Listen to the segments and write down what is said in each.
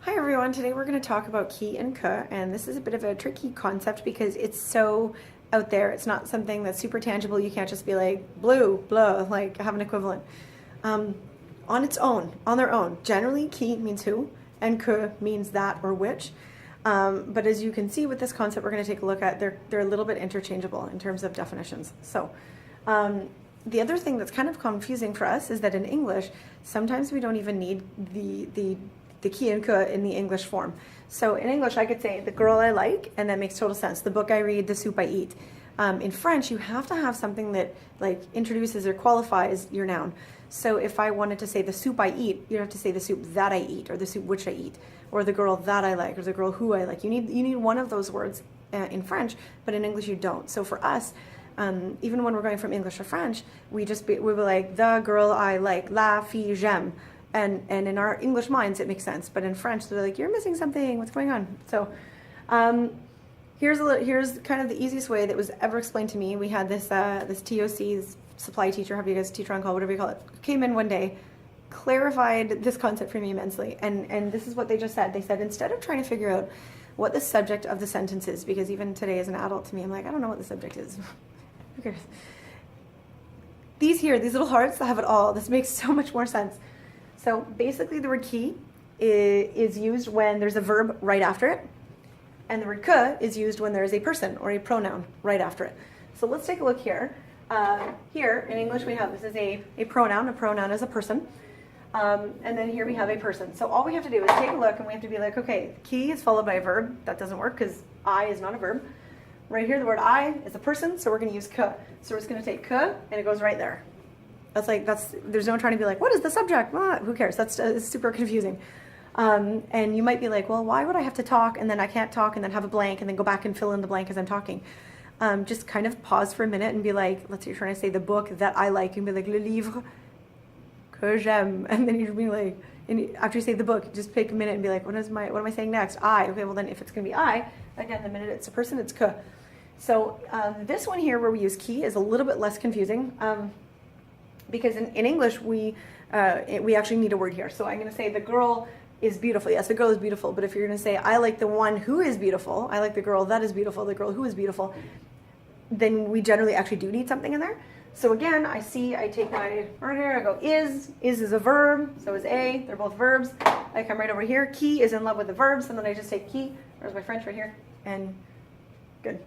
Hi everyone, today we're going to talk about ki and ke, and this is a bit of a tricky concept because it's so out there. It's not something that's super tangible. You can't just be like blue, blah, like have an equivalent. On its own, on their own, generally ki means who and ke means that or which. But as you can see with this concept we're going to take a look at, they're a little bit interchangeable in terms of definitions. So the other thing that's kind of confusing for us is that in English, sometimes we don't even need the ki and ke in the English form. So in English, I could say the girl I like, and that makes total sense. The book I read, the soup I eat. In French, you have to have something that like introduces or qualifies your noun. So if I wanted to say the soup I eat, you have to say the soup that I eat, or the soup which I eat, or the girl that I like, or the girl who I like. You need one of those words in French, but in English you don't. So for us, even when we're going from English to French, we were like the girl I like, la fille j'aime. And in our English minds, it makes sense. But in French, they're like, you're missing something. What's going on? So here's kind of the easiest way that was ever explained to me. We had this TOC's supply teacher, have you guys teacher on call, whatever you call it, came in one day, clarified this concept for me immensely. And this is what they just said. They said, instead of trying to figure out what the subject of the sentence is, because even today as an adult to me, I'm like, I don't know what the subject is. Who cares? These little hearts have it all. This makes so much more sense. So basically the word ki is used when there's a verb right after it, and the word ke is used when there is a person or a pronoun right after it. So let's take a look here. Here in English we have, this is a pronoun is a person, and then here we have a person. So all we have to do is take a look and we have to be like, okay, ki is followed by a verb. That doesn't work because I is not a verb. Right here the word I is a person, so we're going to use ke. So we're just going to take ke and it goes right there. There's no trying to be like, what is the subject? Who cares? That's super confusing. And you might be like, well, why would I have to talk and then I can't talk and then have a blank and then go back and fill in the blank as I'm talking? Just kind of pause for a minute and be like, let's say you're trying to say the book that I like, and be like, le livre que j'aime. And then you're being like, and after you say the book, just take a minute and be like, what am I saying next? I. Okay, well then if it's going to be I, again, the minute it's a person, it's que. So this one here where we use ki is a little bit less confusing. Because in English, we actually need a word here. So I'm going to say the girl is beautiful. Yes, the girl is beautiful. But if you're going to say, I like the one who is beautiful, I like the girl that is beautiful, the girl who is beautiful, then we generally actually do need something in there. So again, I take my word here, I go is a verb, so is a, they're both verbs. I come right over here, ki is in love with the verbs, and then I just take ki, there's my French right here, and good.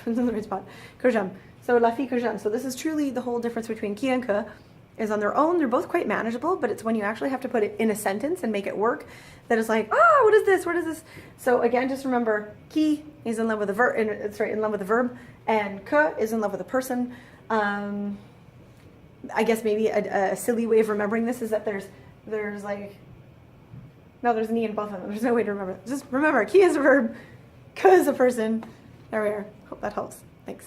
In the right spot. Que j'aime. So la fille que j'aime. So this is truly the whole difference between ki and ke is on their own. They're both quite manageable, but it's when you actually have to put it in a sentence and make it work that is like, what is this? What is this? So again, just remember, ki is in love with the verb. In love with the verb, and ke is in love with a person. I guess maybe a silly way of remembering this is that there's like, no, there's an e in both of them. There's no way to remember. Just remember, ki is a verb, ke is a person. There we are. Hope that helps. Thanks.